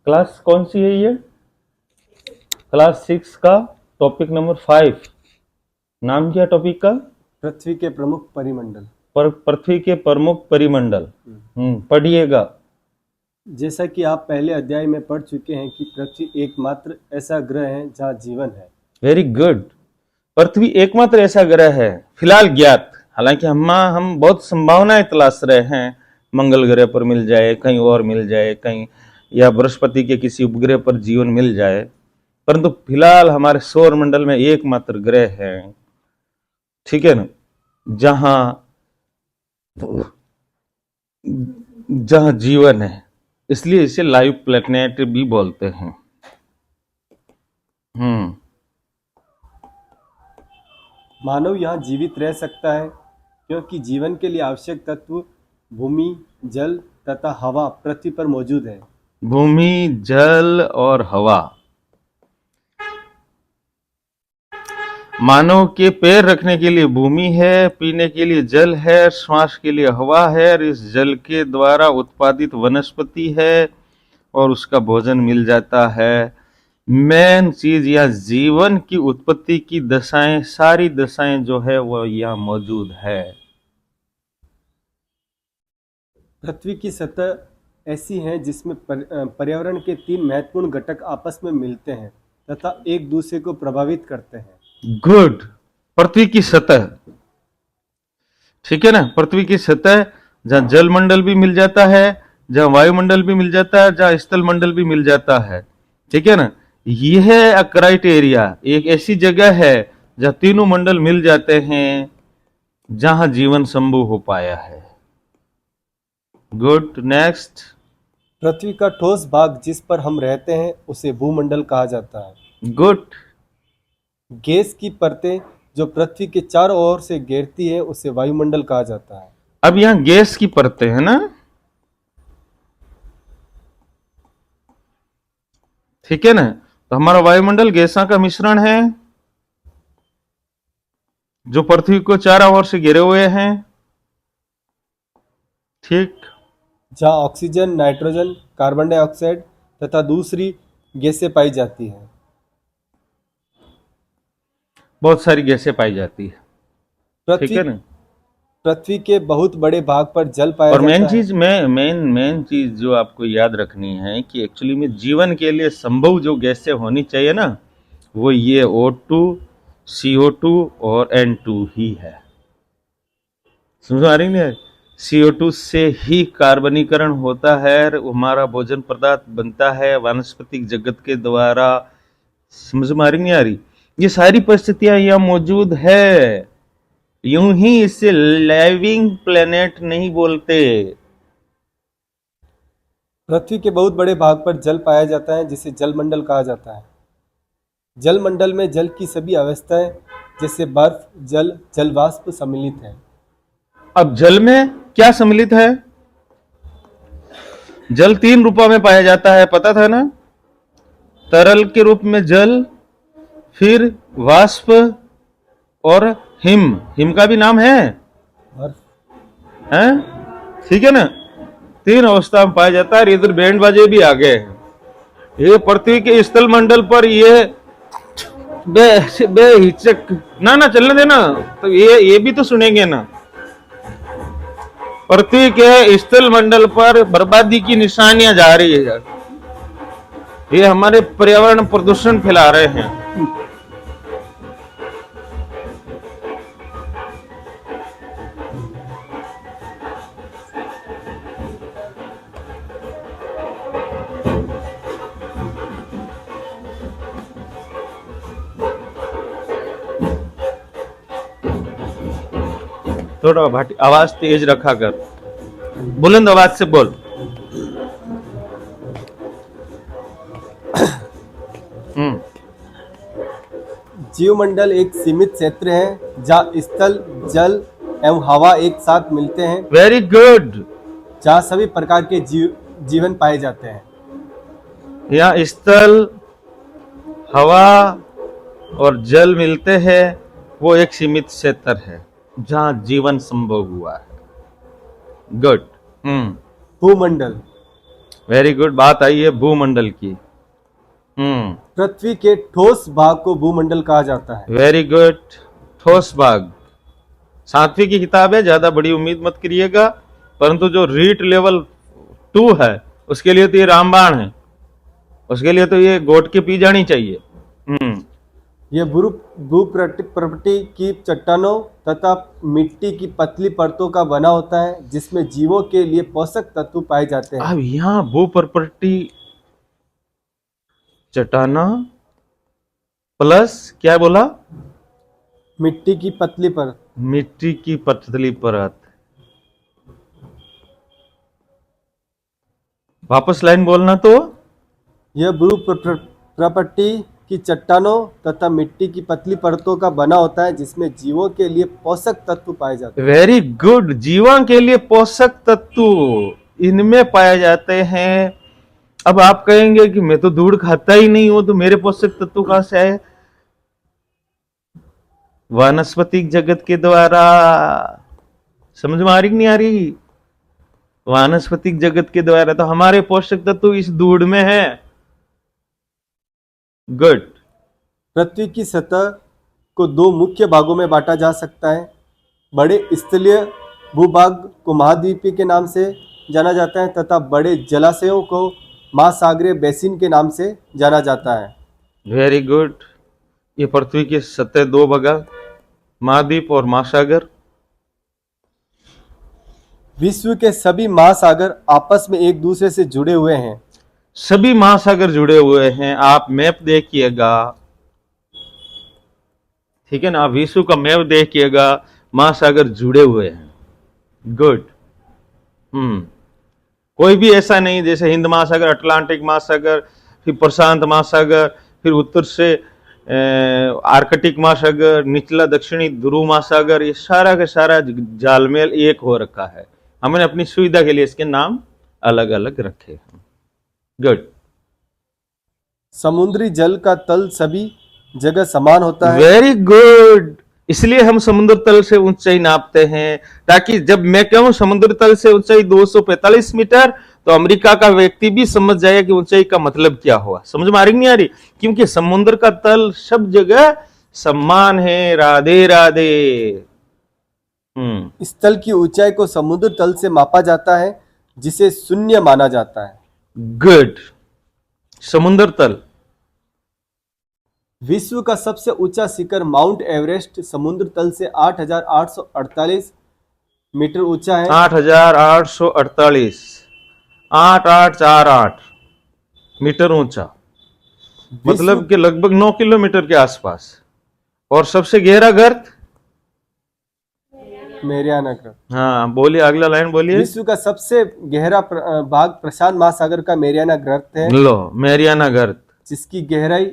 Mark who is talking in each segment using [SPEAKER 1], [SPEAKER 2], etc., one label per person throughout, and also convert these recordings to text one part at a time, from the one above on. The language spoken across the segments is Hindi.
[SPEAKER 1] क्लास कौन सी है ये? क्लास 6 का टॉपिक नंबर 5। नाम क्या टॉपिक का?
[SPEAKER 2] पृथ्वी के प्रमुख परिमंडल।
[SPEAKER 1] पृथ्वी के प्रमुख परिमंडल। पढ़िएगा।
[SPEAKER 2] जैसा कि आप पहले अध्याय में पढ़ चुके हैं कि पृथ्वी एकमात्र ऐसा ग्रह है जहाँ जीवन है।
[SPEAKER 1] Very good. पृथ्वी एकमात्र ऐसा ग्रह है फिलहाल ज्ञात, हालांकि हम बहुत संभावनाएं तलाश रहे हैं, मंगल ग्रह पर मिल जाए, कहीं और मिल जाए, कहीं या बृहस्पति के किसी उपग्रह पर जीवन मिल जाए, परंतु फिलहाल हमारे सौर मंडल में एकमात्र ग्रह है, ठीक है ना, जहां जहां जीवन है, इसलिए इसे लाइव प्लैनेट भी बोलते हैं।
[SPEAKER 2] मानव यहाँ जीवित रह सकता है क्योंकि जीवन के लिए आवश्यक तत्व भूमि, जल तथा हवा पृथ्वी पर मौजूद है।
[SPEAKER 1] भूमि, जल और हवा। मानव के पैर रखने के लिए भूमि है, पीने के लिए जल है, श्वास के लिए हवा है, और इस जल के द्वारा उत्पादित वनस्पति है और उसका भोजन मिल जाता है। मेन चीज या जीवन की उत्पत्ति की दशाएं, सारी दशाएं जो है वो यहाँ मौजूद है।
[SPEAKER 2] पृथ्वी की सतह ऐसी है जिसमें पर्यावरण के 3 महत्वपूर्ण घटक आपस में मिलते हैं तथा एक दूसरे को प्रभावित करते हैं।
[SPEAKER 1] गुड। पृथ्वी की सतह, ठीक है ना, पृथ्वी की सतह जहां जल मंडल भी मिल जाता है, जहां वायुमंडल भी मिल जाता है, जहां स्थल मंडल भी मिल जाता है, ठीक है ना, यह क्राइटेरिया एक ऐसी जगह है जहां तीनों मंडल मिल जाते हैं, जहां जीवन संभव हो पाया है। Good, next.
[SPEAKER 2] पृथ्वी का ठोस भाग जिस पर हम रहते हैं उसे भूमंडल कहा जाता है।
[SPEAKER 1] गुड।
[SPEAKER 2] गैस की परतें जो पृथ्वी के चारों ओर से घेरती है उसे वायुमंडल कहा जाता है।
[SPEAKER 1] अब यहां गैस की परतें है ना, ठीक है ना, तो हमारा वायुमंडल गैसों का मिश्रण है जो पृथ्वी को चारों ओर से घेरे हुए हैं, ठीक,
[SPEAKER 2] जहां ऑक्सीजन, नाइट्रोजन, कार्बन डाइऑक्साइड तथा दूसरी गैसें पाई जाती हैं।
[SPEAKER 1] बहुत सारी गैसें पाई जाती है, ठीक है ना।
[SPEAKER 2] पृथ्वी के बहुत बड़े भाग पर जल पाया
[SPEAKER 1] और
[SPEAKER 2] जाता
[SPEAKER 1] मेन
[SPEAKER 2] है।
[SPEAKER 1] चीज मेन चीज जो आपको याद रखनी है कि एक्चुअली में जीवन के लिए संभव जो गैसें होनी चाहिए ना, वो ये O2, CO2 और N2 ही है। समझ आ रही है? CO2 से ही कार्बनीकरण होता है, हमारा भोजन पदार्थ बनता है वनस्पतिक जगत के द्वारा। समझ में आ रही नहीं आ रही? ये सारी परिस्थितियां यहाँ मौजूद है, यूं ही इसे लिविंग प्लेनेट नहीं बोलते।
[SPEAKER 2] पृथ्वी के बहुत बड़े भाग पर जल पाया जाता है जिसे जलमंडल कहा जाता है। जलमंडल में जल की सभी अवस्थाएं जैसे बर्फ, जल, जलवाष्प सम्मिलित है।
[SPEAKER 1] अब जल में क्या सम्मिलित है? जल 3 रूपों में पाया जाता है, पता था ना? तरल के रूप में जल, फिर वाष्प और हिम का भी नाम है, हैं? ठीक है ना, 3 अवस्था में पाया जाता है। इधर बैंड बाजे भी आ गए हैं। ये पृथ्वी के स्थल मंडल पर ये बेहिचक ना चलने देना, तो ये भी तो सुनेंगे ना। पृथ्वी के स्थल मंडल पर बर्बादी की निशानियां जा रही है, ये हमारे पर्यावरण प्रदूषण फैला रहे हैं। थोड़ा भाटी आवाज तेज रखा कर, बुलंद आवाज से बोल।
[SPEAKER 2] जीवमंडल एक सीमित क्षेत्र है जहाँ स्थल, जल एवं हवा एक साथ मिलते हैं।
[SPEAKER 1] Very good.
[SPEAKER 2] जहाँ सभी प्रकार के जीवन पाए जाते हैं।
[SPEAKER 1] यहाँ स्थल, हवा और जल मिलते हैं, वो एक सीमित क्षेत्र है जहां जीवन संभव हुआ है। गुड।
[SPEAKER 2] भूमंडल
[SPEAKER 1] वेरी गुड, बात आई है भूमंडल की।
[SPEAKER 2] पृथ्वी के ठोस भाग को भूमंडल कहा जाता है।
[SPEAKER 1] वेरी गुड, ठोस भाग। 7वीं की किताब है, ज्यादा बड़ी उम्मीद मत करिएगा, परंतु जो रीट लेवल 2 है उसके लिए तो ये रामबाण है, उसके लिए तो ये गोट के पी जानी चाहिए।
[SPEAKER 2] यह भूप्रकृति की चट्टानों तथा मिट्टी की पतली परतों का बना होता है जिसमें जीवों के लिए पोषक तत्व पाए जाते हैं।
[SPEAKER 1] अब यहाँ भू प्रॉपर्टी चट्टाना प्लस क्या बोला,
[SPEAKER 2] मिट्टी की पतली परत।
[SPEAKER 1] मिट्टी की पतली परत। वापस लाइन बोलना तो,
[SPEAKER 2] यह भूप्रकृति की चट्टानों तथा मिट्टी की पतली परतों का बना होता है जिसमें जीवों के लिए पोषक तत्व पाए जाते हैं।
[SPEAKER 1] वेरी गुड, जीवों के लिए पोषक तत्व इनमें पाए जाते हैं। अब आप कहेंगे कि मैं तो धूड़ खाता ही नहीं हूं, तो मेरे पोषक तत्व कहां से आए? वानस्पतिक जगत के द्वारा। समझ में आ रही कि नहीं आ रही? वानस्पतिक जगत के द्वारा, तो हमारे पोषक तत्व इस धूड़ में है। गुड।
[SPEAKER 2] पृथ्वी की सतह को दो मुख्य भागों में बांटा जा सकता है। बड़े स्थलीय भूभाग को महाद्वीपीय के नाम से जाना जाता है तथा बड़े जलाशयों को महासागरीय बेसिन के नाम से जाना जाता है।
[SPEAKER 1] Very good. ये पृथ्वी की सतह दो भाग, महाद्वीप और महासागर।
[SPEAKER 2] विश्व के सभी महासागर आपस में एक दूसरे से जुड़े हुए हैं।
[SPEAKER 1] सभी महासागर जुड़े हुए हैं। आप मैप देखिएगा, ठीक है ना, आप विश्व का मैप देखिएगा, महासागर जुड़े हुए हैं। गुड। कोई भी ऐसा नहीं जैसे हिंद महासागर, अटलांटिक महासागर, फिर प्रशांत महासागर, फिर उत्तर से आर्कटिक महासागर, निचला दक्षिणी ध्रुव महासागर, ये सारा का सारा जालमेल एक हो रखा है। हमने अपनी सुविधा के लिए इसके नाम अलग अलग रखे हैं। गुड।
[SPEAKER 2] समुद्री जल का तल सभी जगह समान होता है।
[SPEAKER 1] Very good. इसलिए हम समुद्र तल से ऊंचाई नापते हैं, ताकि जब मैं कहूं समुद्र तल से ऊंचाई 245 मीटर, तो अमेरिका का व्यक्ति भी समझ जाएगा कि ऊंचाई का मतलब क्या हुआ। समझ में आ रही नहीं आ रही? क्योंकि समुद्र का तल सब जगह समान है। राधे राधे।
[SPEAKER 2] इस तल की ऊंचाई को समुद्र तल से मापा जाता है जिसे शून्य माना जाता है।
[SPEAKER 1] गुड। समुद्र तल।
[SPEAKER 2] विश्व का सबसे ऊंचा शिखर माउंट एवरेस्ट समुद्र तल से 8,848 मीटर ऊंचा है।
[SPEAKER 1] 8,848, 8848 मीटर ऊंचा, मतलब कि लगभग 9 किलोमीटर के आसपास। और सबसे गहरा गर्त
[SPEAKER 2] मैरियाना गर्त।
[SPEAKER 1] हाँ बोलिए, अगला लाइन बोलिए।
[SPEAKER 2] विश्व का सबसे गहरा भाग प्रशांत महासागर का मैरियाना गर्त है।
[SPEAKER 1] लो, मैरियाना गर्त,
[SPEAKER 2] जिसकी गहराई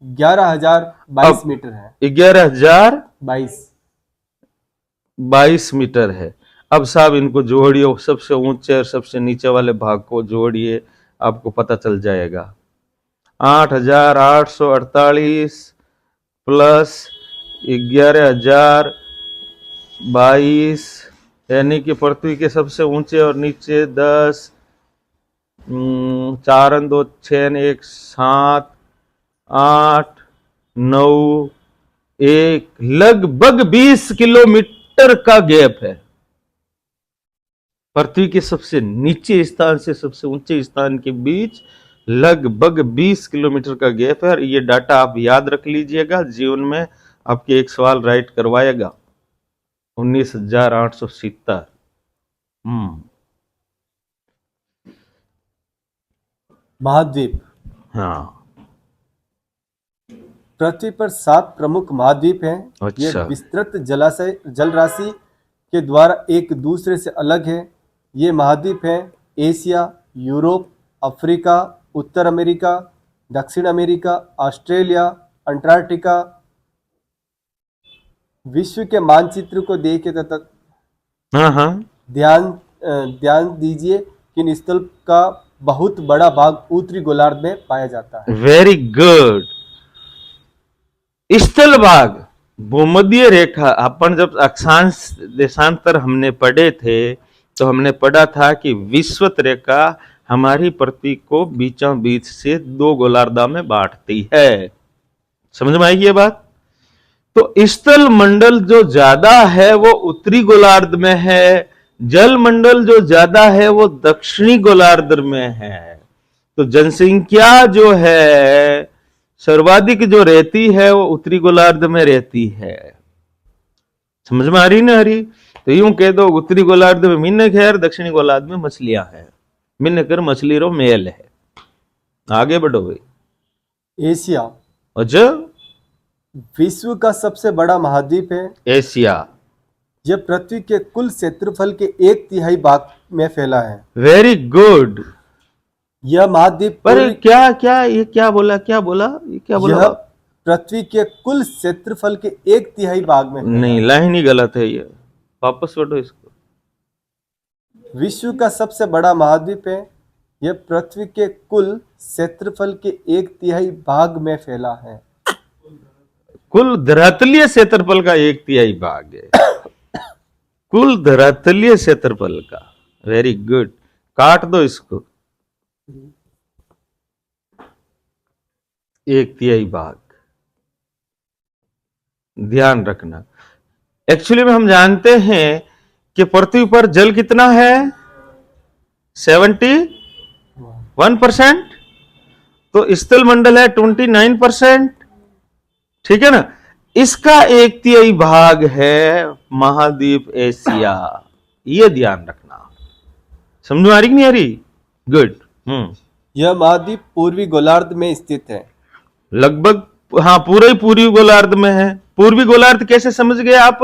[SPEAKER 2] 11,022 मीटर है।
[SPEAKER 1] 11,022 मीटर है। अब साहब इनको जोड़िए, सबसे ऊंचे और सबसे नीचे वाले भाग को जोड़िए, आपको पता चल जाएगा। 8,848 प्लस 11,022, यानी कि पृथ्वी के सबसे ऊंचे और नीचे 10, 4 2 6 1 7 8 9 1, लगभग 20 किलोमीटर का गैप है। पृथ्वी के सबसे नीचे स्थान से सबसे ऊंचे स्थान के बीच लगभग 20 किलोमीटर का गैप है। और ये डाटा आप याद रख लीजिएगा, जीवन में आपके एक सवाल राइट करवाएगा। 19,870।
[SPEAKER 2] महाद्वीप।
[SPEAKER 1] हाँ,
[SPEAKER 2] पृथ्वी पर 7 प्रमुख महाद्वीप हैं।
[SPEAKER 1] अच्छा।
[SPEAKER 2] ये विस्तृत जलाशय जल राशि के द्वारा एक दूसरे से अलग है। ये महाद्वीप हैं एशिया, यूरोप, अफ्रीका, उत्तर अमेरिका, दक्षिण अमेरिका, ऑस्ट्रेलिया, अंटार्कटिका। विश्व के मानचित्र को देखें तथा ध्यान दीजिए कि इन स्थल का बहुत बड़ा भाग उत्तरी गोलार्ध में पाया जाता है।
[SPEAKER 1] Very good. स्थल भाग, भूमध्य रेखा। अपन जब अक्षांश देशांतर हमने पढ़े थे तो हमने पढ़ा था कि विषुवत रेखा हमारी पृथ्वी को बीचों बीच से दो गोलार्धा में बांटती है। समझ में आएगी ये बात? तो स्थल मंडल जो ज्यादा है वो उत्तरी गोलार्ध में है, जल मंडल जो ज्यादा है वो दक्षिणी गोलार्ध में है। तो जनसंख्या जो है सर्वाधिक जो रहती है वो उत्तरी गोलार्ध में रहती है। समझ में आ रही ना हरी? तो यूं कह दो उत्तरी गोलार्ध में मिन्नक है और दक्षिणी गोलार्ध में मछलियां हैं। मिन्नकर मछली रो मेल है। आगे बढ़ो भाई।
[SPEAKER 2] एशिया
[SPEAKER 1] अच्छा,
[SPEAKER 2] विश्व का सबसे बड़ा महाद्वीप है।
[SPEAKER 1] एशिया
[SPEAKER 2] यह पृथ्वी के कुल क्षेत्रफल के 1/3 भाग में फैला है।
[SPEAKER 1] Very good.
[SPEAKER 2] यह महाद्वीप
[SPEAKER 1] पर
[SPEAKER 2] पूरी-
[SPEAKER 1] क्या क्या ये क्या बोला ये क्या बोला?
[SPEAKER 2] यह पृथ्वी के कुल क्षेत्रफल के 1/3 भाग में फैला
[SPEAKER 1] नहीं, लाइन ही गलत है ये। वापस पढ़ो इसको।
[SPEAKER 2] है। विश्व का सबसे बड़ा महाद्वीप है। यह पृथ्वी के कुल क्षेत्रफल के 1/3 भाग में फैला है।
[SPEAKER 1] कुल धरातलीय क्षेत्रफल का 1/3 भाग है। कुल धरातलीय क्षेत्रफल का। Very good. काट दो इसको। 1/3 भाग। ध्यान रखना। एक्चुअली में हम जानते हैं कि पृथ्वी पर जल कितना है? 71%। तो स्थल मंडल है 29%। ठीक है ना? इसका 1/3 भाग है महाद्वीप एशिया। ये ध्यान रखना। समझ में आ रही कि नहीं आ रही? गुड।
[SPEAKER 2] यह महाद्वीप पूर्वी गोलार्ध में स्थित है।
[SPEAKER 1] लगभग हाँ, पूरे पूर्वी गोलार्ध में है। पूर्वी गोलार्ध कैसे समझ गए आप?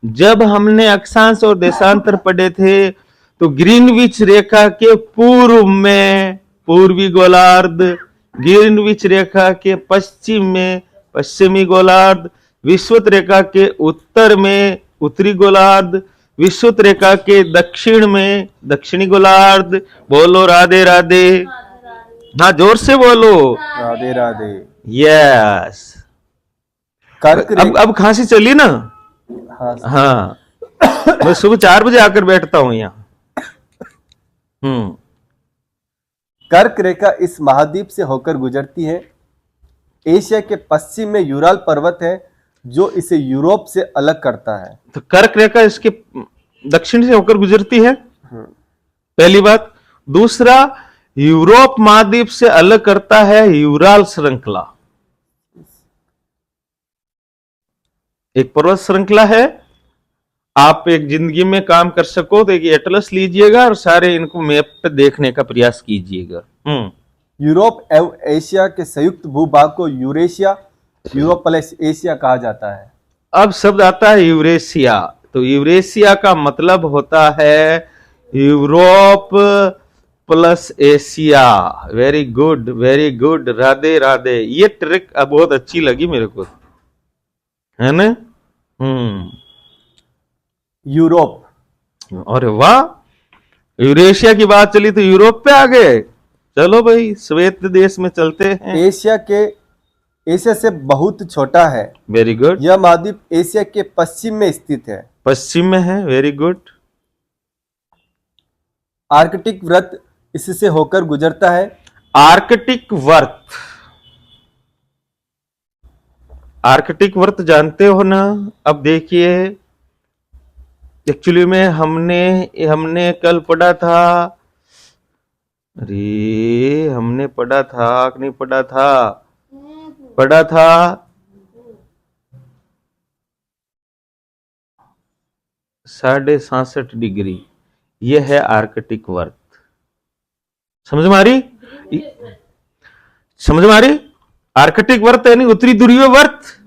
[SPEAKER 1] जब हमने अक्षांश और देशांतर पढ़े थे तो ग्रीनविच रेखा के पूर्व में पूर्वी गोलार्ध, ग्रीनविच रेखा के पश्चिम में पश्चिमी गोलार्ध, विषुवत रेखा के उत्तर में उत्तरी गोलार्ध, विषुवत रेखा के दक्षिण में दक्षिणी गोलार्ध। बोलो राधे राधे। हाँ, जोर से बोलो।
[SPEAKER 2] राधे राधे।
[SPEAKER 1] यस।
[SPEAKER 2] कर्क
[SPEAKER 1] अब खांसी चली ना?
[SPEAKER 2] हाँ,
[SPEAKER 1] हाँ, मैं सुबह 4 बजे आकर बैठता हूं यहाँ।
[SPEAKER 2] कर्क रेखा इस महाद्वीप से होकर गुजरती है। एशिया के पश्चिम में यूराल पर्वत है जो इसे यूरोप से अलग करता है।
[SPEAKER 1] तो कर्क रेखा इसके दक्षिण से होकर गुजरती है, पहली बात। दूसरा, यूरोप महाद्वीप से अलग करता है यूराल श्रृंखला। एक पर्वत श्रृंखला है। आप एक जिंदगी में काम कर सको तो एक एटलस लीजिएगा और सारे इनको मैप पे देखने का प्रयास कीजिएगा।
[SPEAKER 2] यूरोप एवं एशिया के संयुक्त भूभाग को यूरेशिया, यूरोप प्लस एशिया कहा जाता है।
[SPEAKER 1] अब शब्द आता है यूरेशिया। तो यूरेशिया का मतलब होता है Europe plus Asia. Very good, very good. Radhe Radhe. ये ट्रिक बहुत अच्छी लगी मेरे को, है ना?
[SPEAKER 2] यूरोप।
[SPEAKER 1] अरे वाह, यूरेशिया की बात चली तो यूरोप पे आ गए। चलो भाई, श्वेत देश में चलते हैं।
[SPEAKER 2] एशिया से बहुत छोटा है।
[SPEAKER 1] Very good.
[SPEAKER 2] यह महाद्वीप एशिया के पश्चिम में स्थित है।
[SPEAKER 1] पश्चिम में है। Very good.
[SPEAKER 2] आर्कटिक वृत्त इससे होकर गुजरता है।
[SPEAKER 1] आर्कटिक वृत्त, आर्कटिक वृत्त जानते हो ना? अब देखिए, एक्चुअली में हमने कल पढ़ा था। अरे हमने पढ़ा था कि नहीं पढ़ा था? पढ़ा था। 66.5 डिग्री। यह है आर्कटिक वृत्त। समझ में आ रही? समझ में आ रही? आर्कटिक वृत्त यानी उत्तरी ध्रुवीय वृत्त।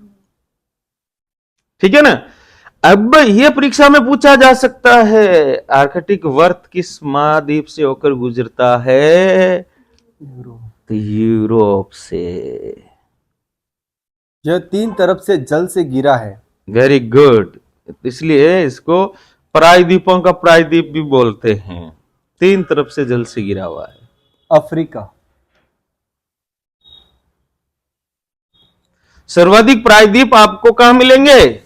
[SPEAKER 1] ठीक है ना? अब यह परीक्षा में पूछा जा सकता है, आर्कटिक वृत्त किस महाद्वीप से होकर गुजरता है? तो यूरोप से।
[SPEAKER 2] यह 3 तरफ से जल से घिरा है।
[SPEAKER 1] Very good. इसलिए इसको प्रायद्वीपों का प्रायद्वीप भी बोलते हैं। 3 तरफ से जल से घिरा हुआ है।
[SPEAKER 2] अफ्रीका।
[SPEAKER 1] सर्वाधिक प्रायद्वीप आपको कहां मिलेंगे?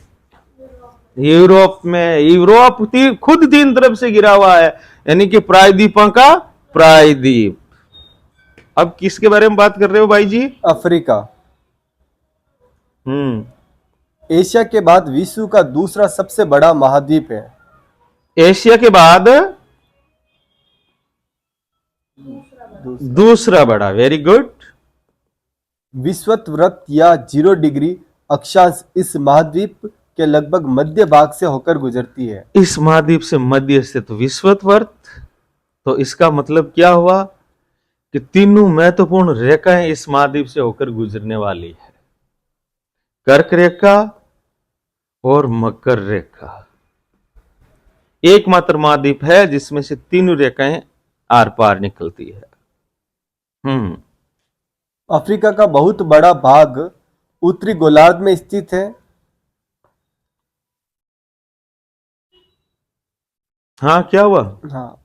[SPEAKER 1] यूरोप में। यूरोप खुद 3 तरफ से घिरा हुआ है, यानी कि प्रायद्वीपों का प्रायद्वीप। अब किसके बारे में बात कर रहे हो भाई जी?
[SPEAKER 2] अफ्रीका।
[SPEAKER 1] हम्म।
[SPEAKER 2] एशिया के बाद विश्व का दूसरा सबसे बड़ा महाद्वीप है।
[SPEAKER 1] एशिया के बाद दूसरा बड़ा। Very good.
[SPEAKER 2] विषुवत या 0 डिग्री अक्षांश इस महाद्वीप के लगभग मध्य भाग से होकर गुजरती है।
[SPEAKER 1] इस महाद्वीप से मध्य स्थित विषुवत, तो इसका मतलब क्या हुआ कि तीनों महत्वपूर्ण रेखाएं इस महाद्वीप से होकर गुजरने वाली है। कर्क रेखा और मकर रेखा। एकमात्र महाद्वीप है जिसमें से तीनों रेखाएं आर पार निकलती है।
[SPEAKER 2] अफ्रीका का बहुत बड़ा भाग उत्तरी गोलार्ध में स्थित है।
[SPEAKER 1] हाँ, क्या हुआ?
[SPEAKER 2] हाँ,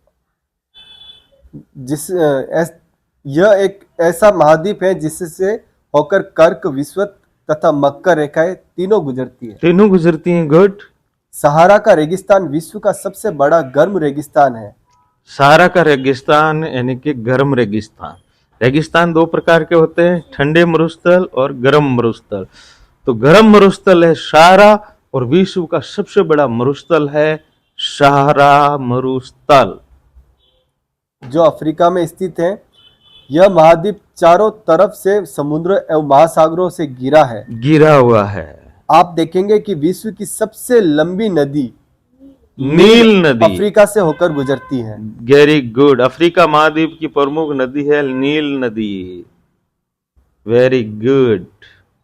[SPEAKER 2] यह एक ऐसा महाद्वीप है जिससे होकर कर्क, विषुवत तथा मकर रेखाएं तीनों गुजरती है।
[SPEAKER 1] तीनों गुजरती हैं। गुड।
[SPEAKER 2] सहारा का रेगिस्तान विश्व का सबसे बड़ा गर्म रेगिस्तान है।
[SPEAKER 1] सहारा का रेगिस्तान यानी कि गर्म रेगिस्तान। रेगिस्तान दो प्रकार के होते हैं, ठंडे मरुस्थल और गर्म मरुस्थल। तो गर्म मरुस्थल है सहारा और विश्व का सबसे बड़ा मरुस्थल है सहारा मरुस्थल,
[SPEAKER 2] जो अफ्रीका में स्थित है। यह महाद्वीप चारों तरफ से समुद्र एवं महासागरों से
[SPEAKER 1] घिरा हुआ है।
[SPEAKER 2] आप देखेंगे कि विश्व की सबसे लंबी नदी
[SPEAKER 1] नील नदी
[SPEAKER 2] अफ्रीका से होकर गुजरती है।
[SPEAKER 1] Very good. अफ्रीका महाद्वीप की प्रमुख नदी है नील नदी। Very good.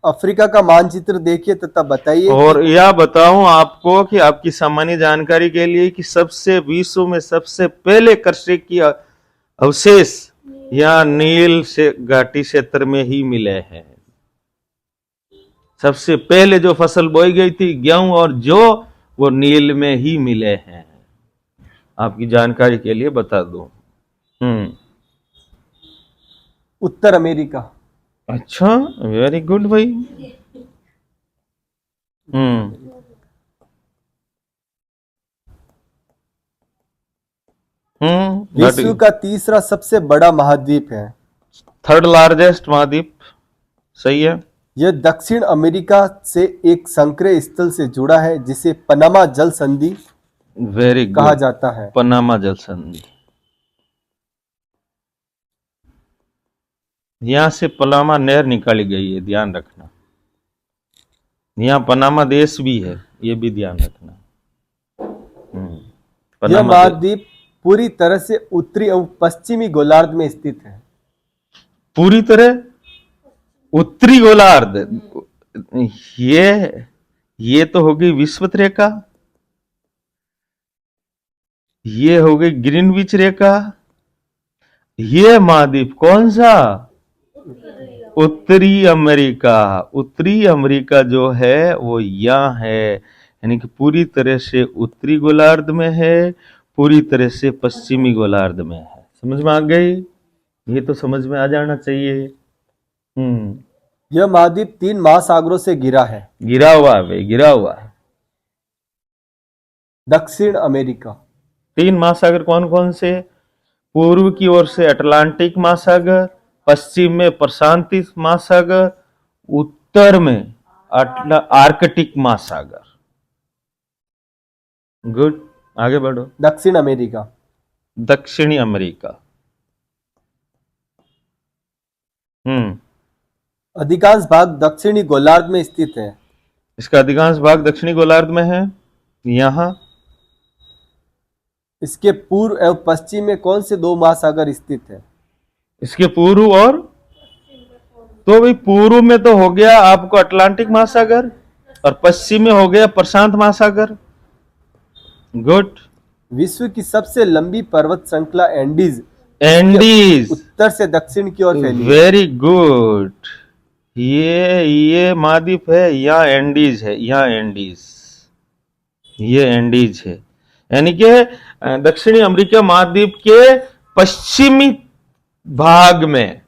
[SPEAKER 2] अफ्रीका का मानचित्र देखिए तथा बताइए।
[SPEAKER 1] और यह बताऊं आपको कि आपकी सामान्य जानकारी के लिए कि विश्व में सबसे पहले कृषि अवशेष यहाँ नील से घाटी क्षेत्र में ही मिले हैं। सबसे पहले जो फसल बोई गई थी गेहूं और जौ, वो नील में ही मिले हैं। आपकी जानकारी के लिए बता दूं।
[SPEAKER 2] उत्तर अमेरिका।
[SPEAKER 1] अच्छा, वेरी गुड भाई।
[SPEAKER 2] विश्व का तीसरा सबसे बड़ा महाद्वीप है।
[SPEAKER 1] थर्ड लार्जेस्ट महाद्वीप। सही है।
[SPEAKER 2] यह दक्षिण अमेरिका से एक संक्रय स्थल से जुड़ा है जिसे पनामा जल संधि
[SPEAKER 1] वेरी
[SPEAKER 2] कहा जाता है।
[SPEAKER 1] पनामा जल संधि। यहां से पनामा नहर निकाली गई है, ध्यान रखना। यहाँ पनामा देश भी है, ये भी ध्यान रखना।
[SPEAKER 2] यह महाद्वीप पूरी तरह से उत्तरी एवं पश्चिमी गोलार्ध में स्थित है।
[SPEAKER 1] पूरी तरह उत्तरी गोलार्ध। ये तो हो गई विषुवत रेखा, ये हो गई ग्रीनविच रेखा। ये महाद्वीप कौन सा? उत्तरी अमेरिका। उत्तरी अमेरिका जो है वो यहाँ है, यानी कि पूरी तरह से उत्तरी गोलार्ध में है, पूरी तरह से पश्चिमी गोलार्ध में है। समझ में आ गई? ये तो समझ में आ जाना चाहिए।
[SPEAKER 2] यह महाद्वीप 3 महासागरों से घिरा है।
[SPEAKER 1] घिरा हुआ है, घिरा हुआ है।
[SPEAKER 2] दक्षिण अमेरिका।
[SPEAKER 1] 3 महासागर कौन कौन से? पूर्व की ओर से अटलांटिक महासागर, पश्चिम में प्रशांत महासागर, उत्तर में आर्कटिक महासागर। गुड, आगे बढ़ो।
[SPEAKER 2] दक्षिण अमेरिका।
[SPEAKER 1] दक्षिणी अमेरिका।
[SPEAKER 2] अधिकांश भाग दक्षिणी गोलार्ध में स्थित है।
[SPEAKER 1] इसका अधिकांश भाग दक्षिणी गोलार्ध में है। यहाँ
[SPEAKER 2] इसके पूर्व एवं पश्चिम में कौन से 2 महासागर स्थित है?
[SPEAKER 1] इसके पूर्व और तो भाई पूर्व में तो हो गया आपको अटलांटिक महासागर और पश्चिम में हो गया प्रशांत महासागर। गुड।
[SPEAKER 2] विश्व की सबसे लंबी पर्वत श्रृंखला एंडीज उत्तर से दक्षिण की ओर फैली।
[SPEAKER 1] Very good. ये महाद्वीप है, यहाँ एंडीज है, यहाँ एंडीज, ये एंडीज है। यानी कि दक्षिणी अमेरिका महाद्वीप के पश्चिमी भाग में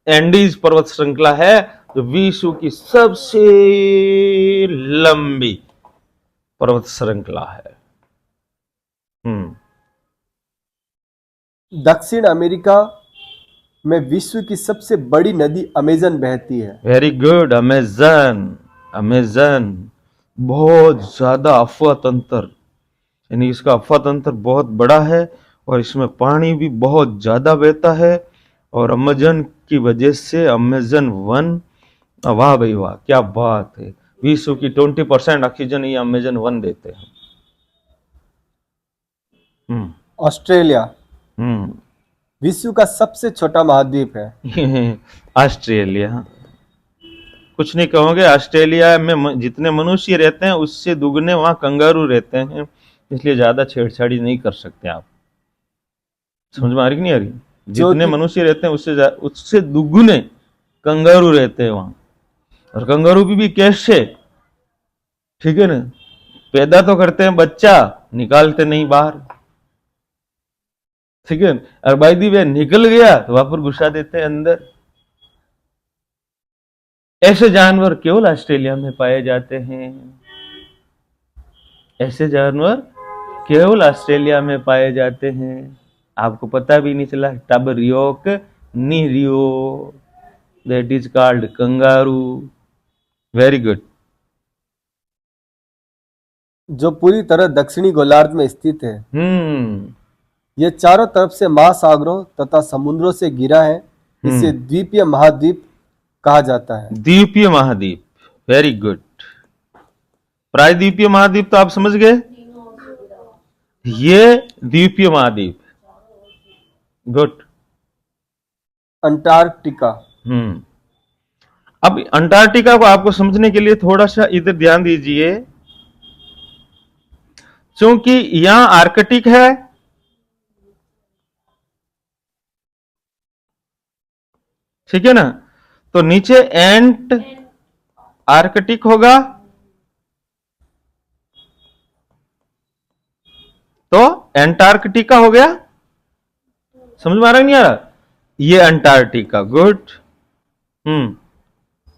[SPEAKER 1] एंडीज पर्वत श्रृंखला है, जो विश्व की सबसे लंबी पर्वत श्रृंखला है।
[SPEAKER 2] दक्षिण अमेरिका में विश्व की सबसे बड़ी नदी अमेजन बहती है।
[SPEAKER 1] Very good, Amazon. अमेजन बहुत ज्यादा अफवाह तंत्र, यानी इसका अफवाह तंत्र बहुत बड़ा है और इसमें पानी भी बहुत ज्यादा बहता है। और अमेजन की वजह से अमेजन वन, वाह भाई वाह, क्या बात है। विश्व की 20% ऑक्सीजन ये अमेजन वन देते हैं।
[SPEAKER 2] ऑस्ट्रेलिया
[SPEAKER 1] हम्म
[SPEAKER 2] विश्व का सबसे छोटा महाद्वीप है।
[SPEAKER 1] ऑस्ट्रेलिया, कुछ नहीं कहोगे, ऑस्ट्रेलिया में जितने मनुष्य रहते हैं उससे दुगने वहां कंगारू रहते हैं, इसलिए ज्यादा छेड़छाड़ी नहीं कर सकते आप। समझ में आ रही कि नहीं आ रही? जितने मनुष्य रहते हैं उससे दुगने कंगारू रहते हैं वहां। और कंगारू भी कैसे, ठीक है ना, पैदा तो करते हैं बच्चा, निकालते नहीं बाहर, ठीक है। और बाय दी वे निकल गया तो वहां पर घुसा देते हैं अंदर। ऐसे जानवर केवल ऑस्ट्रेलिया में पाए जाते हैं। ऐसे जानवर केवल ऑस्ट्रेलिया में पाए जाते हैं। आपको पता भी नहीं चला। टबरियोक नीरियो, that is called kangaroo. Very good.
[SPEAKER 2] जो पूरी तरह दक्षिणी गोलार्ध में स्थित है। यह चारों तरफ से महासागरों तथा समुद्रों से घिरा है। इसे द्वीपीय महाद्वीप कहा जाता है।
[SPEAKER 1] द्वीपीय महाद्वीप, वेरी गुड। प्रायद्वीपीय महाद्वीप तो आप समझ गए, ये द्वीपीय महाद्वीप। गुड।
[SPEAKER 2] अंटार्कटिका।
[SPEAKER 1] अब अंटार्कटिका को आपको समझने के लिए थोड़ा सा इधर ध्यान दीजिए, क्योंकि यहां आर्कटिक है, ठीक है ना, तो नीचे एंट आर्कटिक होगा, तो एंटार्कटिका हो गया। समझ में आ रहा नहीं आ रहा? ये अंटार्कटिका। गुड।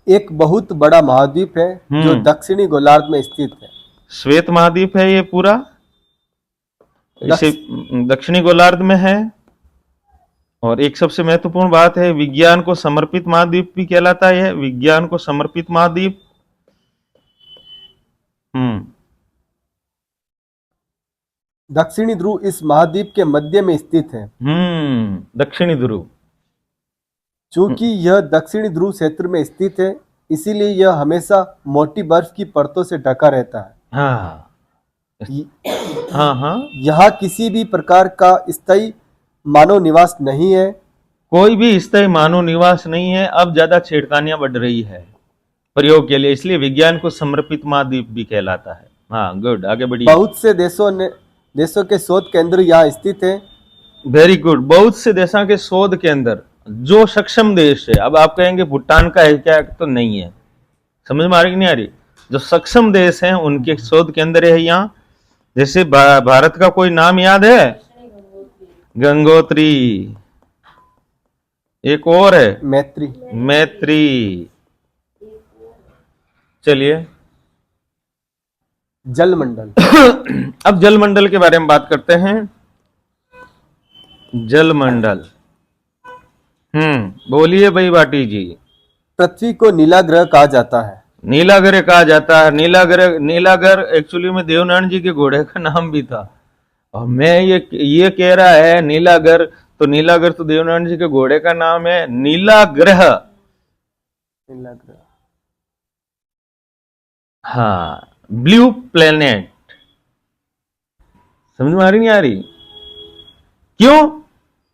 [SPEAKER 2] एक बहुत बड़ा महाद्वीप है जो दक्षिणी गोलार्ध में स्थित है।
[SPEAKER 1] श्वेत महाद्वीप है ये पूरा, इसे दक्षिणी गोलार्ध में है। और एक सबसे महत्वपूर्ण बात है, विज्ञान को समर्पित महाद्वीप भी कहलाता है। विज्ञान को समर्पित महाद्वीप।
[SPEAKER 2] दक्षिणी ध्रुव इस महाद्वीप के मध्य में स्थित है।
[SPEAKER 1] दक्षिणी ध्रुव,
[SPEAKER 2] चूंकि यह दक्षिणी ध्रुव क्षेत्र में स्थित है, इसीलिए यह हमेशा मोटी बर्फ की परतों से ढका रहता है।
[SPEAKER 1] हाँ।
[SPEAKER 2] यहाँ किसी भी प्रकार का स्थायी मानव निवास नहीं है।
[SPEAKER 1] कोई भी स्थायी मानव निवास नहीं है। अब ज्यादा छेड़खानियां बढ़ रही है प्रयोग के लिए, इसलिए विज्ञान को समर्पित महाद्वीप भी कहलाता है। हाँ, गुड, आगे बढ़िए।
[SPEAKER 2] बहुत से देशों के शोध केंद्र यहाँ स्थित है।
[SPEAKER 1] Very good. बहुत से देशों के शोध केंद्र, जो सक्षम देश है। अब आप कहेंगे भूटान का है क्या, तो नहीं है। समझ में आ रही कि नहीं आ रही? जो सक्षम देश हैं उनके शोध केंद्र है यहाँ। जैसे भारत का कोई नाम याद है? गंगोत्री। एक और है मैत्री। चलिए,
[SPEAKER 2] जलमंडल।
[SPEAKER 1] अब जलमंडल के बारे में बात करते हैं। जलमंडल, बोलिए भाई बाटी जी।
[SPEAKER 2] पृथ्वी को नीला ग्रह कहा जाता है।
[SPEAKER 1] नीला ग्रह कहा जाता है। नीला ग्रह एक्चुअली में देवनारायण जी के घोड़े का नाम भी था। और मैं ये कह रहा है नीला ग्रह, तो नीला ग्रह तो देवनारायण जी के घोड़े का नाम है। नीला ग्रह, हाँ, ब्लू प्लेनेट। समझ में आ रही नहीं आ रही? क्यों?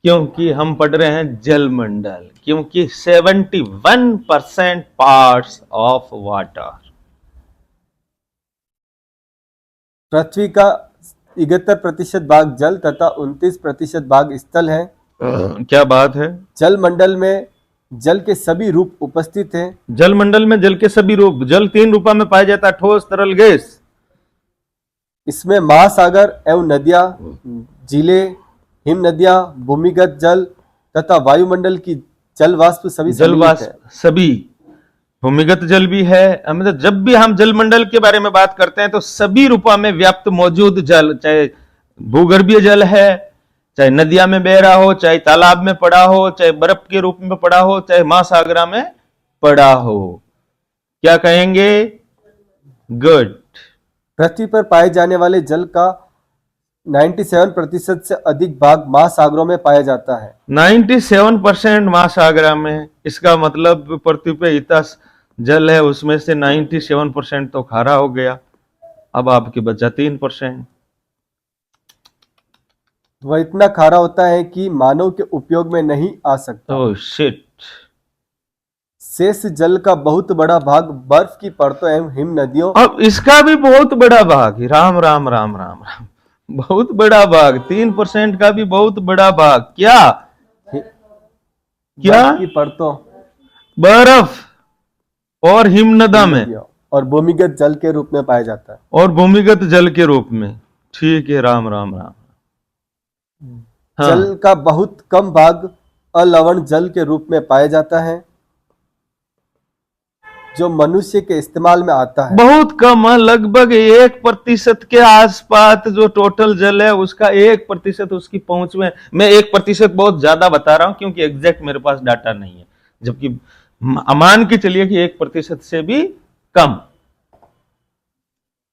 [SPEAKER 1] क्योंकि हम पढ़ रहे हैं जलमंडल। क्योंकि 71% पार्ट्स ऑफ वाटर।
[SPEAKER 2] पृथ्वी का 71% भाग जल तथा 29% भाग स्थल है।
[SPEAKER 1] क्या बात है।
[SPEAKER 2] जलमंडल में जल के सभी रूप उपस्थित हैं।
[SPEAKER 1] जलमंडल में जल के सभी रूप। जल 3 रूपों में पाया जाता है, ठोस, तरल, गैस।
[SPEAKER 2] इसमें महासागर एवं नदियां, झीलें, हिम नदियां, भूमिगत जल तथा वायुमंडल की जल वाष्प
[SPEAKER 1] सभी भूमिगत जल भी है। मतलब जब भी हम जलमंडल के बारे में बात करते हैं तो सभी रूपों में व्याप्त मौजूद जल, चाहे भूगर्भीय जल है चाहे नदिया में बह रहा हो, चाहे तालाब में पड़ा हो, चाहे बर्फ के रूप में पड़ा हो, चाहे महासागरा में पड़ा हो। क्या कहेंगे? गुड।
[SPEAKER 2] पृथ्वी पर पाए जाने वाले जल का 97% से अधिक भाग महासागरों में पाया जाता है।
[SPEAKER 1] 97% महासागरा में, इसका मतलब पृथ्वी पे इतना जल है, उसमें से 97% तो खारा हो गया। अब आपके बचा 3%।
[SPEAKER 2] वह इतना खारा होता है कि मानव के उपयोग में नहीं आ सकता।
[SPEAKER 1] Oh shit.
[SPEAKER 2] शेष जल का बहुत बड़ा भाग बर्फ की परतों एवं हिम नदियों
[SPEAKER 1] अब इसका भी बहुत बड़ा भाग, राम राम राम राम राम, बहुत बड़ा भाग, 3% का भी बहुत बड़ा भाग। क्या क्या?
[SPEAKER 2] बर्फ की परतों,
[SPEAKER 1] बर्फ और हिमनदा में,
[SPEAKER 2] नदियों और भूमिगत जल के रूप में पाया जाता है।
[SPEAKER 1] और भूमिगत जल के रूप में। ठीक है, राम राम राम। हाँ।
[SPEAKER 2] जल का बहुत कम भाग अलवण जल के रूप में पाया जाता है, जो मनुष्य के इस्तेमाल में आता है।
[SPEAKER 1] बहुत कम है, लगभग 1% के आसपास जो टोटल जल है उसका 1% उसकी पहुंच में। मैं 1% बहुत ज्यादा बता रहा हूं क्योंकि एग्जैक्ट मेरे पास डाटा नहीं है, जबकि मान के चलिए कि 1% से भी कम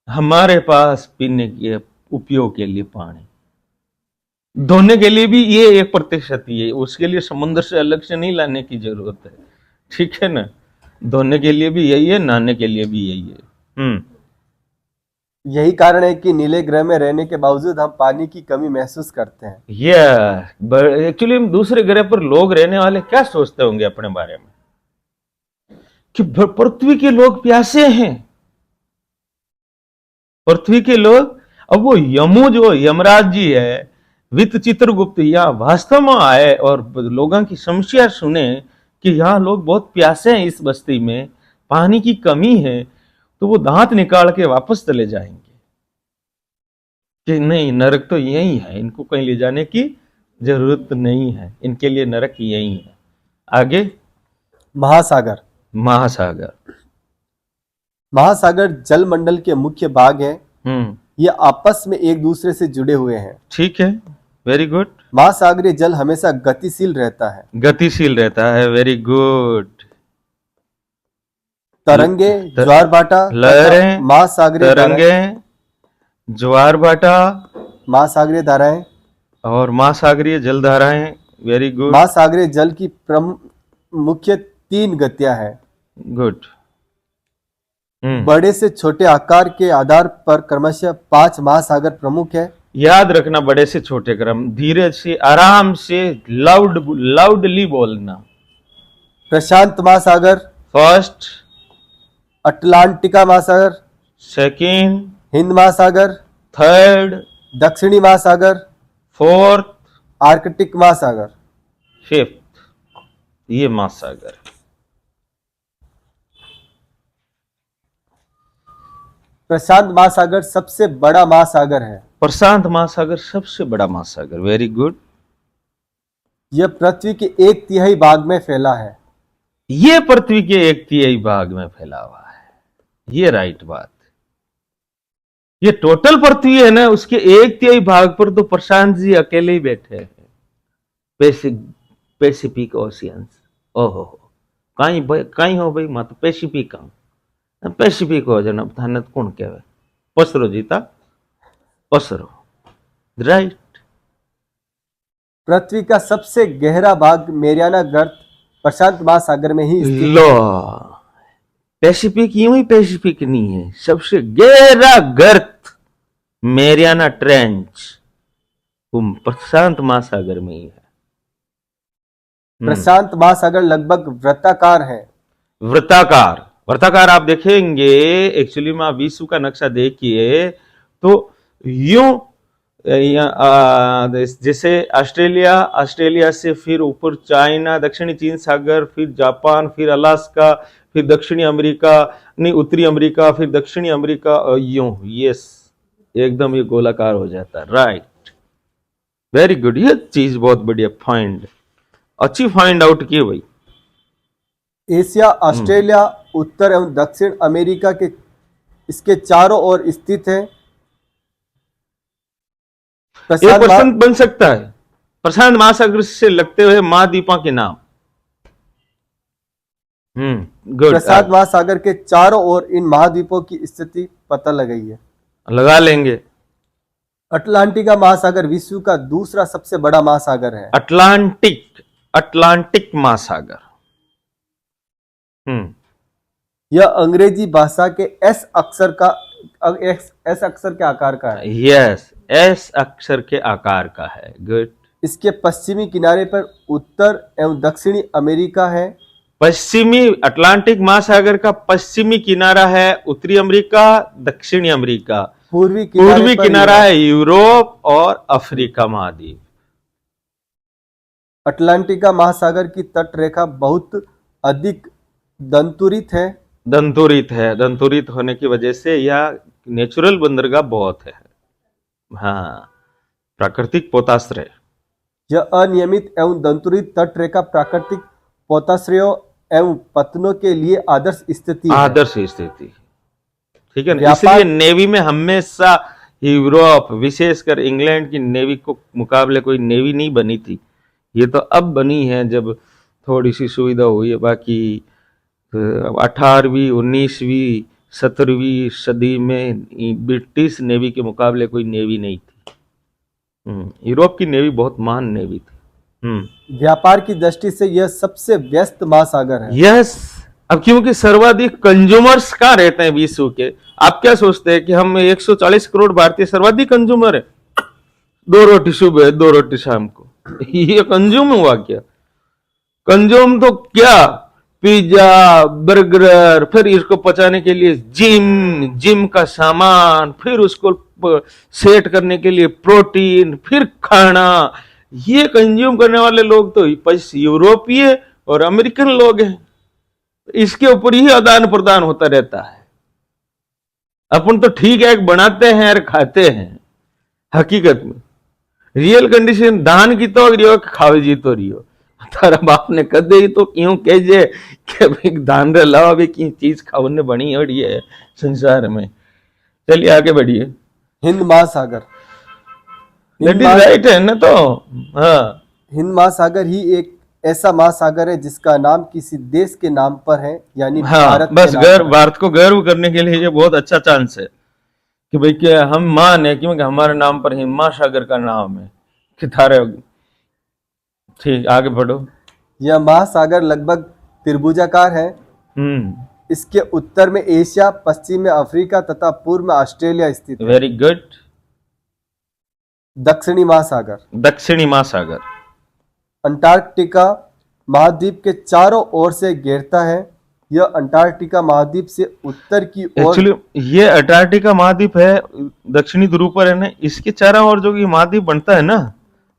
[SPEAKER 1] हमारे पास पीने के उपयोग के लिए पानी, धोने के लिए भी ये 1% ही है। उसके लिए समुद्र से अलग से नहीं लाने की जरूरत है, ठीक है ना। धोने के लिए भी यही है, नहाने के लिए भी यही है।
[SPEAKER 2] यही कारण है कि नीले ग्रह में रहने के बावजूद हम पानी की कमी महसूस करते हैं।
[SPEAKER 1] ये एक्चुअली दूसरे ग्रह पर लोग रहने वाले क्या सोचते होंगे अपने बारे में कि पृथ्वी के लोग प्यासे हैं, पृथ्वी के लोग। अब वो जो यमराज जी है, वित्त चित्रगुप्त, यहाँ वास्तव में आए और लोगों की समस्या सुने कि यहाँ लोग बहुत प्यासे हैं, इस बस्ती में पानी की कमी है, तो वो दांत निकाल के वापस चले जाएंगे कि नहीं, नरक तो यही है, इनको कहीं ले जाने की जरूरत नहीं है, इनके लिए नरक यही है। आगे
[SPEAKER 2] महासागर।
[SPEAKER 1] महासागर।
[SPEAKER 2] महासागर जलमंडल के मुख्य भाग हैं। ये आपस में एक दूसरे से जुड़े हुए हैं।
[SPEAKER 1] ठीक है, वेरी गुड।
[SPEAKER 2] महासागरीय जल हमेशा गतिशील रहता है।
[SPEAKER 1] गतिशील रहता है, वेरी गुड।
[SPEAKER 2] तरंगे, ज्वार भाटा,
[SPEAKER 1] लहरें,
[SPEAKER 2] महासागरीय
[SPEAKER 1] तरंगे, ज्वार भाटा,
[SPEAKER 2] महासागरीय धाराएं
[SPEAKER 1] और महासागरीय जलधाराएं, वेरी गुड।
[SPEAKER 2] महासागरीय जल की मुख्य 3 गतियां हैं।
[SPEAKER 1] गुड।
[SPEAKER 2] बड़े से छोटे आकार के आधार पर क्रमशः 5 महासागर प्रमुख है।
[SPEAKER 1] याद रखना, बड़े से छोटे क्रम, धीरे से, आराम से, लाउडली बोलना।
[SPEAKER 2] प्रशांत महासागर
[SPEAKER 1] फर्स्ट,
[SPEAKER 2] अटलांटिका महासागर
[SPEAKER 1] सेकंड,
[SPEAKER 2] हिंद महासागर
[SPEAKER 1] थर्ड,
[SPEAKER 2] दक्षिणी महासागर
[SPEAKER 1] फोर्थ,
[SPEAKER 2] आर्कटिक महासागर
[SPEAKER 1] फिफ्थ। ये महासागर।
[SPEAKER 2] प्रशांत महासागर सबसे बड़ा महासागर है।
[SPEAKER 1] प्रशांत महासागर सबसे बड़ा महासागर, वेरी गुड।
[SPEAKER 2] यह पृथ्वी के 1/3 भाग में फैला है।
[SPEAKER 1] ये पृथ्वी के 1/3 भाग में फैला हुआ है, ये राइट बात। ये टोटल पृथ्वी है ना, उसके 1/3 भाग पर तो प्रशांत जी अकेले ही बैठे हैं। पैसिफिक ओशियंस, ओहो कहीं हो भाई, मत पैसिफिक पैसिफिक हो जाना थाने कौन कहवे, पसरो जीता पसरो, राइट।
[SPEAKER 2] पृथ्वी का सबसे गहरा भाग मेरियाना गर्त प्रशांत महासागर में ही स्थित
[SPEAKER 1] लो, पैसिफिक यूं ही पैसिफिक नहीं है, सबसे गहरा गर्त मेरियाना ट्रेंच प्रशांत महासागर में ही है।
[SPEAKER 2] प्रशांत महासागर लगभग वृत्ताकार है।
[SPEAKER 1] वृत्ताकार आप देखेंगे, एक्चुअली में आप विश्व का नक्शा देखिए तो यूं जैसे ऑस्ट्रेलिया से फिर ऊपर चाइना, दक्षिणी चीन सागर, फिर जापान, फिर अलास्का, फिर दक्षिणी अमेरिका, नहीं उत्तरी अमेरिका, फिर दक्षिणी अमेरिका, यूं, यस, एकदम ये गोलाकार हो जाता है, राइट, वेरी गुड। ये चीज बहुत बढ़िया फाइंड, अच्छी फाइंड आउट की भाई।
[SPEAKER 2] एशिया, ऑस्ट्रेलिया, उत्तर एवं दक्षिण अमेरिका के इसके चारों ओर स्थित है।
[SPEAKER 1] एक पर्सन बन सकता है, प्रशांत महासागर से लगते हुए महाद्वीपों के नाम। गुड।
[SPEAKER 2] प्रशांत महासागर के चारों ओर इन महाद्वीपों की स्थिति पता लगाई है।
[SPEAKER 1] लगा लेंगे।
[SPEAKER 2] अटलांटिका महासागर विश्व का दूसरा सबसे बड़ा महासागर है।
[SPEAKER 1] अटलांटिक महासागर।
[SPEAKER 2] यह अंग्रेजी भाषा के एस अक्षर के आकार का है।
[SPEAKER 1] यस, एस अक्षर के आकार का है। गुड।
[SPEAKER 2] इसके पश्चिमी किनारे पर उत्तर एवं दक्षिणी अमेरिका है।
[SPEAKER 1] पश्चिमी अटलांटिक महासागर का पश्चिमी किनारा है उत्तरी अमेरिका, दक्षिणी अमेरिका। पूर्वी किनारा है यूरोप और अफ्रीका महाद्वीप।
[SPEAKER 2] अटलांटिका महासागर की तट रेखा बहुत अधिक दंतुरित है।
[SPEAKER 1] दंतुरित होने की वजह से यह नेचुरल बंदरगाह बहुत है। हाँ, प्राकृतिक पोताश्रय।
[SPEAKER 2] यह अनियमित एवं दंतुरित तट रेखा प्राकृतिक पोताश्रयों एवं पतनों के लिए आदर्श स्थिति है।
[SPEAKER 1] ठीक है ना। इसलिए नेवी में हमेशा यूरोप, विशेषकर इंग्लैंड की नेवी को मुकाबले कोई नेवी नहीं बनी थी। ये तो अब बनी है जब थोड़ी सी सुविधा हुई है। बाकी 18वीं, 19वीं, 17वीं सदी में ब्रिटिश नेवी के मुकाबले कोई नेवी नहीं थी। यूरोप की नेवी बहुत महान नेवी थी।
[SPEAKER 2] व्यापार की दृष्टि से यह सबसे व्यस्त महासागर है।
[SPEAKER 1] यस। अब क्योंकि सर्वाधिक कंज्यूमर्स कहाँ रहते हैं विश्व के? आप क्या सोचते हैं कि हम 140 करोड़ भारतीय सर्वाधिक कंज्यूमर है? 2 रोटी सुबह, 2 रोटी शाम को, ये कंज्यूम हुआ क्या? कंज्यूम तो क्या, पिज्जा, बर्गर, फिर इसको पचाने के लिए जिम का सामान, फिर उसको सेट करने के लिए प्रोटीन, फिर खाना। ये कंज्यूम करने वाले लोग तो यूरोपीय और अमेरिकन लोग हैं। इसके ऊपर ही आदान प्रदान होता रहता है। अपन तो ठीक है बनाते हैं और खाते हैं। हकीकत में रियल कंडीशन दान की तो रियो, खावे जी तो रियो। तारा बाप ने कदे ही तो क्यों कहे कि भाई दान रे लावा भी की चीज खाने बनी और ये संसार में। चलिए आगे बढ़िए।
[SPEAKER 2] हिंद महासागर।
[SPEAKER 1] दैट इज राइट है ना। तो हाँ,
[SPEAKER 2] हिंद महासागर ही एक ऐसा महासागर है जिसका नाम किसी देश के नाम पर है, यानी भारत।
[SPEAKER 1] बस भारत को गर्व करने के लिए ये बहुत अच्छा चांस है कि भाई क्या हम मान है क्योंकि हमारे नाम पर हिंद महासागर का नाम है कि थारे। ठीक, आगे बढ़ो।
[SPEAKER 2] यह महासागर लगभग त्रिभुजाकार है। इसके उत्तर में एशिया, पश्चिम में अफ्रीका तथा पूर्व में ऑस्ट्रेलिया स्थित है।
[SPEAKER 1] Very good.
[SPEAKER 2] दक्षिणी महासागर अंटार्कटिका महाद्वीप के चारों ओर से घेरता है। यह अंटार्कटिका महाद्वीप से उत्तर की ओर,
[SPEAKER 1] एक्चुअली ये अंटार्कटिका महाद्वीप है, दक्षिणी ध्रुव पर है ना। इसके चारों ओर जो महाद्वीप बनता है ना,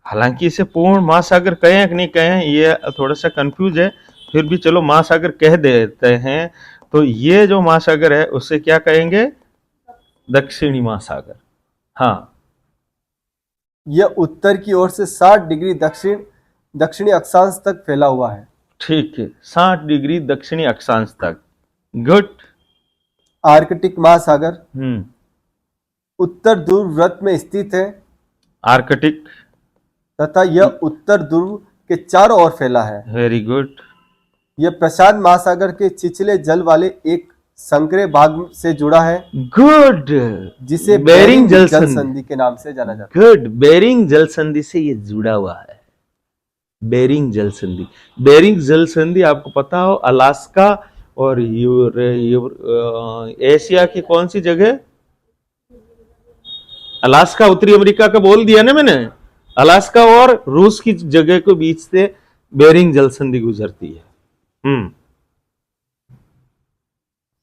[SPEAKER 1] हालांकि इसे पूर्ण महासागर कहें कि नहीं कहें ये थोड़ा सा कंफ्यूज है, फिर भी चलो महासागर कह देते हैं। तो ये जो महासागर है उसे क्या कहेंगे? दक्षिणी महासागर। हाँ,
[SPEAKER 2] यह उत्तर की ओर से 60 डिग्री दक्षिणी अक्षांश तक फैला हुआ है।
[SPEAKER 1] ठीक है, 60 डिग्री दक्षिणी अक्षांश तक। गुड।
[SPEAKER 2] आर्कटिक महासागर उत्तर ध्रुव व्रत में स्थित है।
[SPEAKER 1] आर्कटिक
[SPEAKER 2] तथा यह उत्तर ध्रुव के चारों ओर फैला है।
[SPEAKER 1] Very good.
[SPEAKER 2] यह प्रशांत महासागर के चिचले जल वाले एक संकरे भाग से जुड़ा है।
[SPEAKER 1] गुड।
[SPEAKER 2] जिसे
[SPEAKER 1] बेरिंग जल
[SPEAKER 2] संधि के नाम से जाना जाता है।
[SPEAKER 1] गुड। बेरिंग जल संधि से ये जुड़ा हुआ है। बेरिंग जल संधि। बेरिंग जल संधि आपको पता हो अलास्का और एशिया की कौन सी जगह? अलास्का उत्तरी अमेरिका का बोल दिया ना मैंने। अलास्का और रूस की जगह के बीच से बेरिंग जल संधि गुजरती है।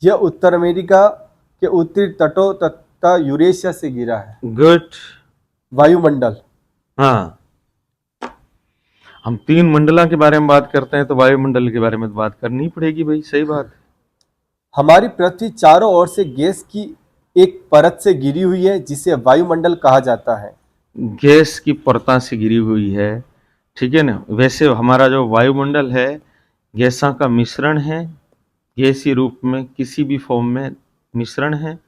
[SPEAKER 2] यह उत्तर अमेरिका के उत्तरी तटों तथा यूरेशिया से घिरा है।
[SPEAKER 1] गुड।
[SPEAKER 2] वायुमंडल।
[SPEAKER 1] हाँ, हम 3 मंडला के बारे में बात करते हैं तो वायुमंडल के बारे में बात करनी पड़ेगी भाई। सही बात।
[SPEAKER 2] हमारी पृथ्वी चारों ओर से गैस की एक परत से घिरी हुई है जिसे वायुमंडल कहा जाता है।
[SPEAKER 1] गैस की परतों से घिरी हुई है, ठीक है ना। वैसे हमारा जो वायुमंडल है गैसों का मिश्रण है, गैसीय रूप में किसी भी फॉर्म में मिश्रण है,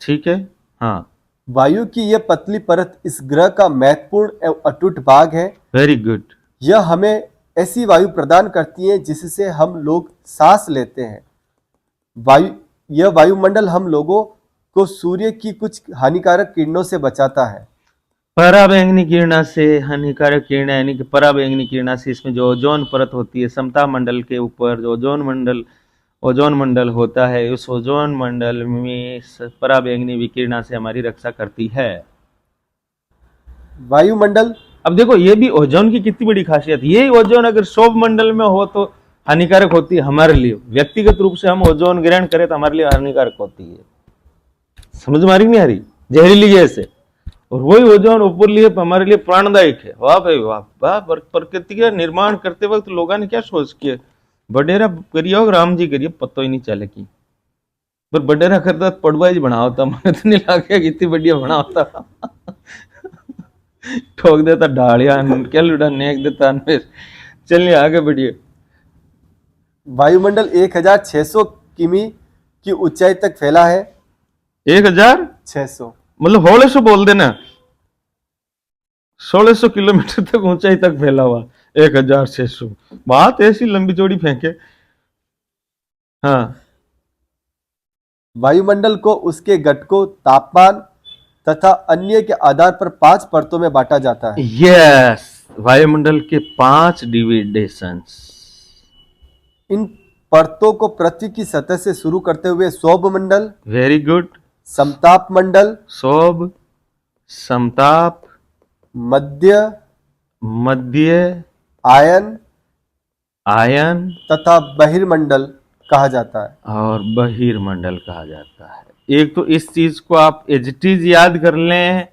[SPEAKER 1] ठीक है। हाँ,
[SPEAKER 2] वायु की यह पतली परत इस ग्रह का महत्वपूर्ण एवं अटूट भाग है।
[SPEAKER 1] Very good.
[SPEAKER 2] यह हमें ऐसी वायु प्रदान करती है जिससे हम लोग सांस लेते हैं। यह वायुमंडल हम लोगों को सूर्य की कुछ हानिकारक किरणों से बचाता है।
[SPEAKER 1] पराबैंगनी किरणा से हानिकारक किरणें यानी कि पराबैंगनी किरणा से इसमें जो ओजोन परत होती है, समता मंडल के ऊपर जो ओजोन मंडल होता है, उस ओजोन मंडल में पराबैंगनी विकिरणा से हमारी रक्षा करती है।
[SPEAKER 2] वायुमंडल
[SPEAKER 1] अब देखो ये भी ओजोन की कितनी बड़ी खासियत है। ये ओजोन अगर सौभ मंडल में हो तो हानिकारक होती है हमारे लिए, व्यक्तिगत रूप से हम ओजोन ग्रहण करें तो हमारे लिए हानिकारक होती है। समझ में आ रही नहीं आ रही? जहरीली गैस है, और वही ओजोन ऊपर लिए हमारे लिए प्राणदायक है। वाह भाई वाह वाह। प्रकृति का निर्माण करते वक्त लोगों ने क्या सोच किया, बडेरा करिए और राम जी करिए, पता ही नहीं चले की पर बडेरा करता पड़वा ही बना होता, मैंने तो नहीं लगा कि इतनी बढ़िया बना होता। ठोक देता डालिया क्या लुड़ा नेक देता। चलिए आगे बढ़िए।
[SPEAKER 2] वायुमंडल 1600 किमी की ऊंचाई तक फैला है।
[SPEAKER 1] 1600 मतलब 1600 बोल देना, 1600 किलोमीटर तक ऊंचाई तक फैला हुआ। 1600 बात ऐसी लंबी चौड़ी फेंके। हाँ,
[SPEAKER 2] वायुमंडल को उसके घटकों, तापमान तथा अन्य के आधार पर 5 परतों में बांटा जाता है।
[SPEAKER 1] यस, वायुमंडल के 5 डिविडेशंस।
[SPEAKER 2] इन परतों को पृथ्वी की सतह से शुरू करते हुए सौभ मंडल,
[SPEAKER 1] वेरी गुड,
[SPEAKER 2] समताप मंडल,
[SPEAKER 1] सौभ, समताप, मध्य,
[SPEAKER 2] आयन
[SPEAKER 1] आयन
[SPEAKER 2] तथा बहिर्मंडल कहा जाता है।
[SPEAKER 1] और बहिर्मंडल कहा जाता है। एक तो इस चीज को आप एज इट इज याद कर लें,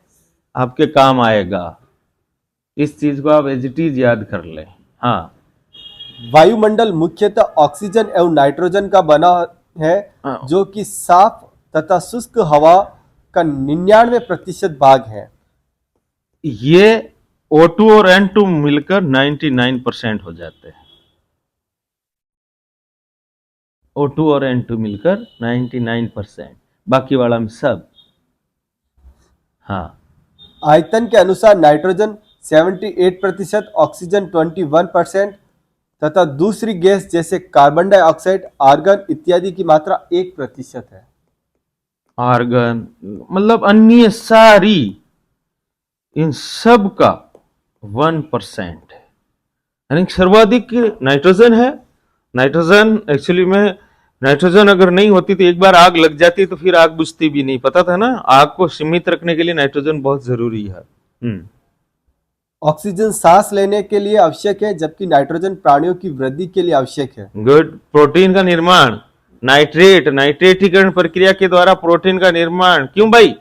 [SPEAKER 1] आपके काम आएगा। इस चीज को आप एज इट इज याद कर लें। हाँ,
[SPEAKER 2] वायुमंडल मुख्यतः ऑक्सीजन एवं नाइट्रोजन का बना है, जो कि साफ तथा शुष्क हवा का 99% भाग है।
[SPEAKER 1] ये O2 और N2 मिलकर 99% हो जाते हैं। O2 और N2 मिलकर 99%, बाकी वाला में सब। हाँ,
[SPEAKER 2] आयतन के अनुसार नाइट्रोजन 78%, ऑक्सीजन 21% तथा दूसरी गैस जैसे कार्बन डाइऑक्साइड, आर्गन इत्यादि की मात्रा 1% है।
[SPEAKER 1] आर्गन मतलब अन्य सारी, इन सब का 1% है, यानी सर्वाधिक नाइट्रोजन है। नाइट्रोजन एक्चुअली में, नाइट्रोजन अगर नहीं होती तो एक बार आग लग जाती तो फिर आग बुझती भी नहीं, पता था ना? आग को सीमित रखने के लिए नाइट्रोजन बहुत जरूरी है।
[SPEAKER 2] ऑक्सीजन सांस लेने के लिए आवश्यक है, जबकि नाइट्रोजन प्राणियों की वृद्धि के लिए आवश्यक है।
[SPEAKER 1] गुड। प्रोटीन का निर्माण, नाइट्रेटीकरण प्रक्रिया के द्वारा प्रोटीन का निर्माण। क्यों भाई?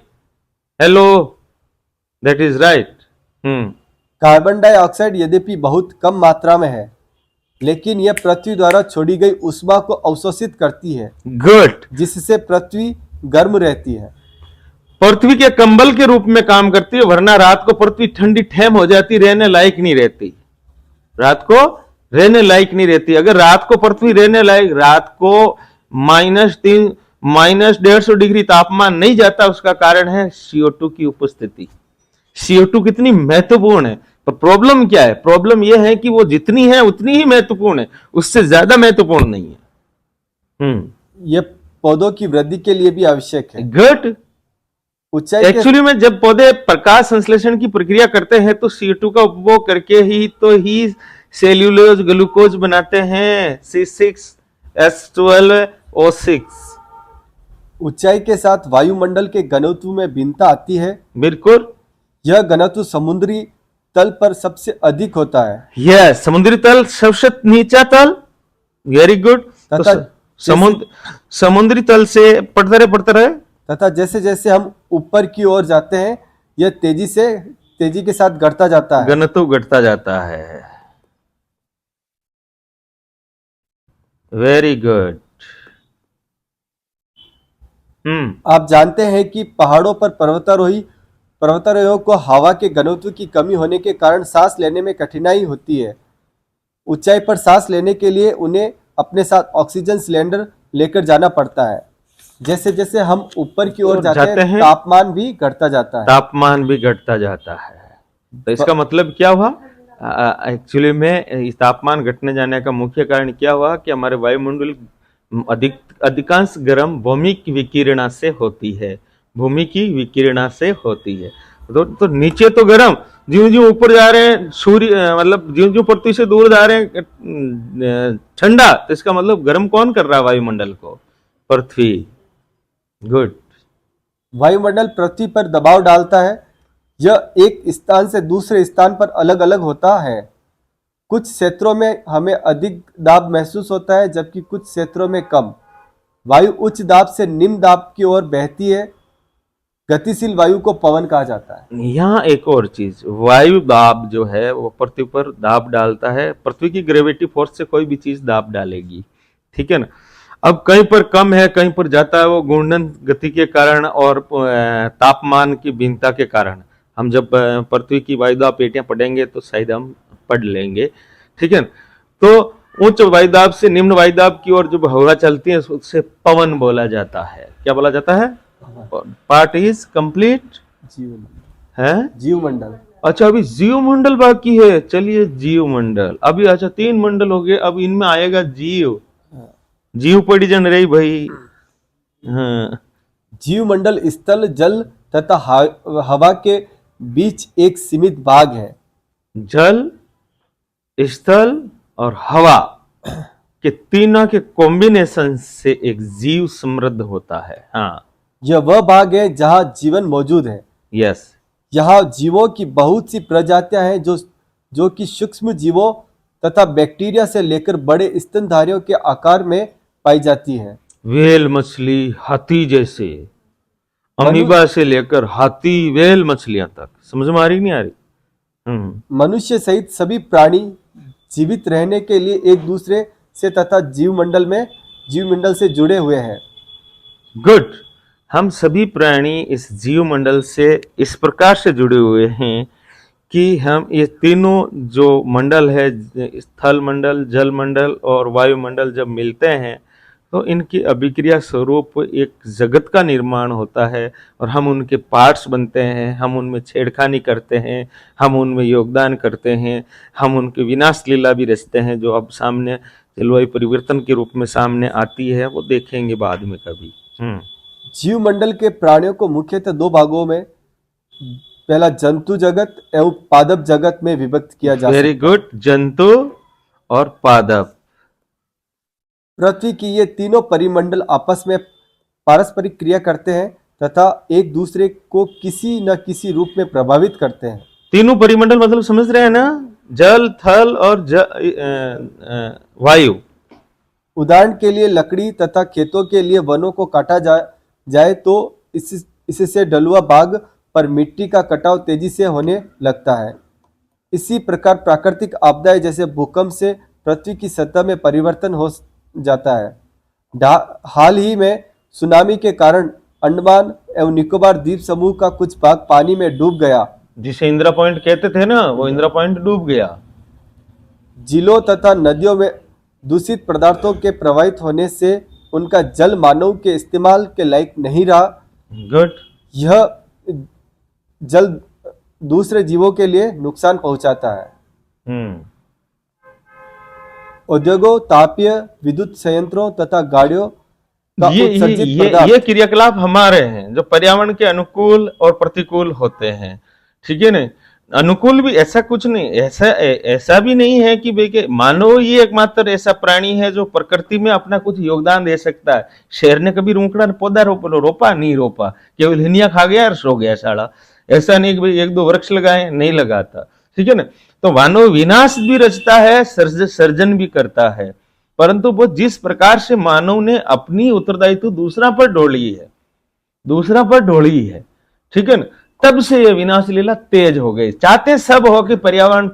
[SPEAKER 1] Hello, that is right.
[SPEAKER 2] Carbon dioxide यद्यपि बहुत कम मात्रा में है, लेकिन यह पृथ्वी द्वारा छोड़ी गई ऊष्मा को अवशोषित करती है।
[SPEAKER 1] गुड।
[SPEAKER 2] जिससे पृथ्वी गर्म रहती है,
[SPEAKER 1] पृथ्वी के कंबल के रूप में काम करती है, वरना रात को पृथ्वी ठंडी ठैम हो जाती, रहने लायक नहीं रहती। रात को रहने लायक नहीं रहती। अगर रात को पृथ्वी रहने लायक, रात को -3 -150 डिग्री तापमान नहीं जाता, उसका कारण है CO2 की उपस्थिति। CO2 कितनी महत्वपूर्ण है, पर प्रॉब्लम क्या है? प्रॉब्लम यह है कि वो जितनी है उतनी ही महत्वपूर्ण है, उससे ज्यादा महत्वपूर्ण नहीं है।
[SPEAKER 2] यह पौधों की वृद्धि के लिए भी आवश्यक है।
[SPEAKER 1] गुड।
[SPEAKER 2] ऊंचाई
[SPEAKER 1] एक्चुअली में जब पौधे प्रकाश संश्लेषण की प्रक्रिया करते हैं तो CO2 का उपभोग करके ही सेल्यूलोज ग्लूकोज बनाते हैं, C6H12O6।
[SPEAKER 2] ऊंचाई के साथ वायुमंडल के घनत्व में भिन्नता आती है।
[SPEAKER 1] बिल्कुल।
[SPEAKER 2] यह घनत्व समुद्री तल पर सबसे अधिक होता है।
[SPEAKER 1] यह समुद्री तल सबसे नीचा तल। Very good.
[SPEAKER 2] तथा
[SPEAKER 1] समुद्री तल से पढ़ते रहे
[SPEAKER 2] तथा जैसे जैसे हम ऊपर की ओर जाते हैं, यह तेजी के साथ घटता जाता है।
[SPEAKER 1] घनत्व घटता जाता है। Very good.
[SPEAKER 2] आप जानते हैं कि पहाड़ों पर पर्वतारोहियों को हवा के घनत्व की कमी होने के कारण सांस लेने में कठिनाई होती है। ऊंचाई पर सांस लेने के लिए उन्हें अपने साथ ऑक्सीजन सिलेंडर लेकर जाना पड़ता है। जैसे जैसे हम ऊपर की ओर जाते हैं, तापमान भी घटता जाता है।
[SPEAKER 1] तापमान भी घटता जाता है। तो इसका मतलब क्या हुआ? एक्चुअली में इस तापमान घटने जाने का मुख्य कारण क्या हुआ कि हमारे वायुमंडल अधिकांश गर्म भूमि की विकिरणा से होती है, भूमि की विकिरणा से होती है। तो नीचे तो गर्म, ज्यों ज्यों ऊपर जा रहे हैं सूर्य मतलब ज्यों ज्यों पृथ्वी से दूर जा रहे हैं ठंडा, तो इसका मतलब गर्म कौन कर रहा है वायुमंडल को? पृथ्वी। गुड।
[SPEAKER 2] वायुमंडल पृथ्वी पर दबाव डालता है। यह एक स्थान से दूसरे स्थान पर अलग अलग होता है। कुछ क्षेत्रों में हमें अधिक दाब महसूस होता है जबकि कुछ क्षेत्रों में कम। वायु उच्च दाब से निम्न दाब की ओर बहती है। गतिशील वायु को पवन कहा जाता है।
[SPEAKER 1] यहाँ एक और चीज, वायु दाब जो है वो पृथ्वी पर दाब डालता है। पृथ्वी की ग्रेविटी फोर्स से कोई भी चीज दाब डालेगी, ठीक है ना। अब कहीं पर कम है, कहीं पर जाता है, वो घूर्णन गति के कारण और तापमान की भिन्नता के कारण। हम जब पृथ्वी की वायुदाब पेटियां पढ़ेंगे तो शायद हम पढ़ लेंगे, ठीक है ना। तो उच्च वायुदाब से निम्न वायुदाब की ओर जब हवा चलती है उससे पवन बोला जाता है। क्या बोला जाता है? Part is complete.
[SPEAKER 2] जीवमंडल
[SPEAKER 1] है
[SPEAKER 2] जीवमंडल।
[SPEAKER 1] अच्छा, अभी जीव मंडल बाकी है। चलिए जीव मंडल अभी, अच्छा 3 मंडल हो गए, अब इनमें आएगा जीव। जीव पड़ी जन रही भाई। हाँ,
[SPEAKER 2] जीवमंडल स्थल, जल तथा हवा के बीच एक सीमित भाग है।
[SPEAKER 1] जल, स्थल और हवा के तीनों के कॉम्बिनेशन से एक जीव समृद्ध होता है। हाँ,
[SPEAKER 2] यह वह भाग है जहाँ जीवन मौजूद है।
[SPEAKER 1] यस।
[SPEAKER 2] यहाँ जीवों की बहुत सी प्रजातियां हैं जो कि सूक्ष्म जीवों तथा बैक्टीरिया से लेकर बड़े स्तनधारियों के आकार में पाई जाती हैं।
[SPEAKER 1] व्हेल मछली, हाथी जैसे, अमीबा से लेकर हाथी व्हेल मछलियां तक। समझ में आ रही नहीं आ रही?
[SPEAKER 2] मनुष्य सहित सभी प्राणी जीवित रहने के लिए एक दूसरे से तथा जीवमंडल से जुड़े हुए हैं।
[SPEAKER 1] गुड। हम सभी प्राणी इस जीव मंडल से इस प्रकार से जुड़े हुए हैं कि हम ये तीनों जो मंडल है, स्थल मंडल, जल मंडल और वायुमंडल, जब मिलते हैं तो इनकी अभिक्रिया स्वरूप एक जगत का निर्माण होता है और हम उनके पार्ट्स बनते हैं। हम उनमें छेड़खानी करते हैं, हम उनमें योगदान करते हैं, हम उनकी विनाश लीला भी रचते हैं, जो अब सामने जलवायु परिवर्तन के रूप में सामने आती है, वो देखेंगे बाद में कभी।
[SPEAKER 2] जीवमंडल के प्राणियों को मुख्यतः 2 भागों में, पहला जंतु जगत एवं पादप जगत में विभक्त किया जा सकता है।
[SPEAKER 1] Very good. जंतु और पादप।
[SPEAKER 2] पृथ्वी की ये तीनों परिमंडल आपस में पारस्परिक क्रिया करते हैं तथा एक दूसरे को किसी न किसी रूप में प्रभावित करते हैं।
[SPEAKER 1] तीनों परिमंडल मतलब समझ रहे हैं ना? जल, थल और वायु।
[SPEAKER 2] उदाहरण के लिए लकड़ी तथा खेतों के लिए वनों को काटा जाए तो इससे ढलुआ भाग पर मिट्टी का कटाव तेजी से होने लगता है। इसी प्रकार प्राकृतिक आपदाएं जैसे भूकंप से पृथ्वी की सतह में परिवर्तन हो जाता है। हाल ही में सुनामी के कारण अंडमान एवं निकोबार द्वीप समूह का कुछ भाग पानी में डूब गया,
[SPEAKER 1] जिसे इंदिरा पॉइंट कहते थे ना, वो इंदिरा पॉइंट डूब गया।
[SPEAKER 2] झीलों तथा नदियों में दूषित पदार्थों के प्रवाहित होने से उनका जल मानव के इस्तेमाल के लायक नहीं रहा।
[SPEAKER 1] गुड।
[SPEAKER 2] यह जल दूसरे जीवों के लिए नुकसान पहुंचाता है। उद्योगों, तापीय विद्युत संयंत्रों तथा गाड़ियों का उत्सर्जित पदार्थ,
[SPEAKER 1] ये क्रियाकलाप हमारे हैं जो पर्यावरण के अनुकूल और प्रतिकूल होते हैं, ठीक है ना। अनुकूल भी ऐसा कुछ नहीं, ऐसा भी नहीं है कि भाई मानव ही एकमात्र ऐसा प्राणी है जो प्रकृति में अपना कुछ योगदान दे सकता है। शेर ने कभी रूखड़ा पौधा रोपा नहीं रोपा, केवल हिनिया खा गया और सो गया साला। ऐसा नहीं कि भाई 1-2 वृक्ष लगाए, नहीं लगाता, ठीक है ना। तो मानव विनाश भी रचता है, सर्जन भी करता है, परंतु वो जिस प्रकार से मानव ने अपनी उत्तरदायित्व दूसरा पर ढोली है, ठीक है ना, तब से यह विनाश लीला तेज हो गई। चाहते सब हो कि पर्यावरण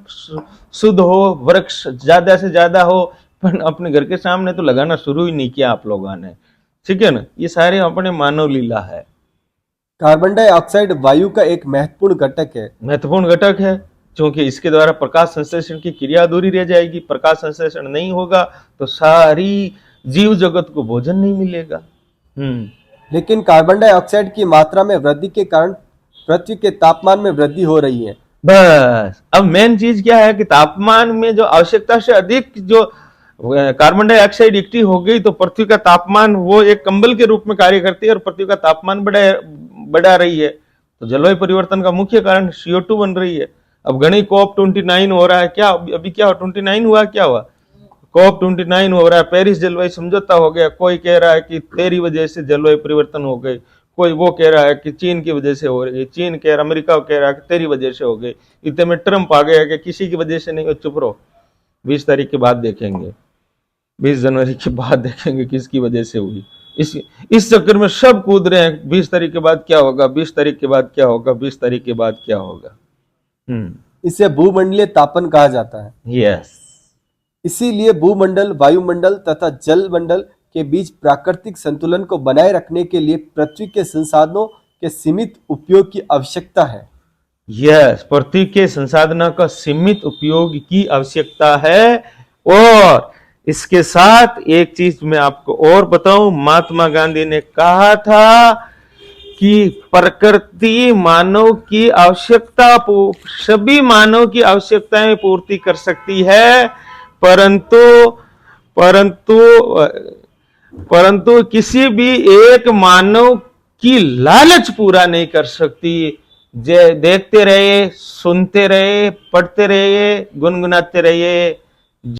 [SPEAKER 1] शुद्ध हो, वृक्ष ज्यादा से ज्यादा हो, पर अपने घर के सामने तो लगाना शुरू ही नहीं किया आप लोगों ने, ठीक है ना। ये सारे अपने मानव लीला है।
[SPEAKER 2] कार्बन डाइऑक्साइड वायु का एक महत्वपूर्ण घटक है,
[SPEAKER 1] क्योंकि इसके द्वारा प्रकाश संश्लेषण की क्रिया अधूरी रह जाएगी। प्रकाश संश्लेषण नहीं होगा तो सारी जीव जगत को भोजन नहीं मिलेगा।
[SPEAKER 2] लेकिन कार्बन डाइऑक्साइड की मात्रा में वृद्धि के कारण पृथ्वी के तापमान में वृद्धि हो रही है।
[SPEAKER 1] बस अब मेन चीज क्या है कि तापमान में जो आवश्यकता से अधिक जो कार्बन डाइऑक्साइड इकट्ठी हो गई तो पृथ्वी का तापमान वो एक कंबल के रूप में कार्य करती है और पृथ्वी का तापमान बढ़ा रही है। तो जलवायु परिवर्तन का मुख्य कारण CO2 बन रही है। अब गणी COP29 हो रहा है, क्या अभी क्या 29 हुआ, क्या हुआ, COP29 हो रहा है, पेरिस जलवायु समझौता हो गया। कोई कह रहा है कि तेरी वजह से जलवायु परिवर्तन हो गई, कोई वो कह रहा है कि चीन की वजह से हो रही है, चीन कह रहा, अमेरिका कह रहा है कि तेरी वजह से हो गई। इतने में ट्रंप आ गया कि किसी की वजह से नहीं हो, चुप रहो, 20 तारीख के बाद देखेंगे, 20 जनवरी के बाद देखेंगे किसकी वजह से हुई। इस चक्कर में सब कूद रहे हैं, 20 तारीख के बाद क्या होगा, 20 तारीख के बाद क्या होगा, 20 तारीख के बाद क्या होगा।
[SPEAKER 2] इसे भूमंडलीय तापन कहा जाता है।
[SPEAKER 1] यस,
[SPEAKER 2] इसीलिए भूमंडल, वायुमंडल तथा जल मंडल के बीच प्राकृतिक संतुलन को बनाए रखने के लिए पृथ्वी के संसाधनों के सीमित उपयोग की आवश्यकता है।
[SPEAKER 1] यस, पृथ्वी के संसाधनों का सीमित उपयोग की आवश्यकता है। और इसके साथ एक चीज मैं आपको और बताऊं, महात्मा गांधी ने कहा था कि प्रकृति मानव की आवश्यकता, सभी मानव की आवश्यकताएं पूर्ति कर सकती है, परंतु परंतु परंतु किसी भी एक मानव की लालच पूरा नहीं कर सकती। देखते रहे, सुनते रहे, पढ़ते रहे, गुनगुनाते रहिए,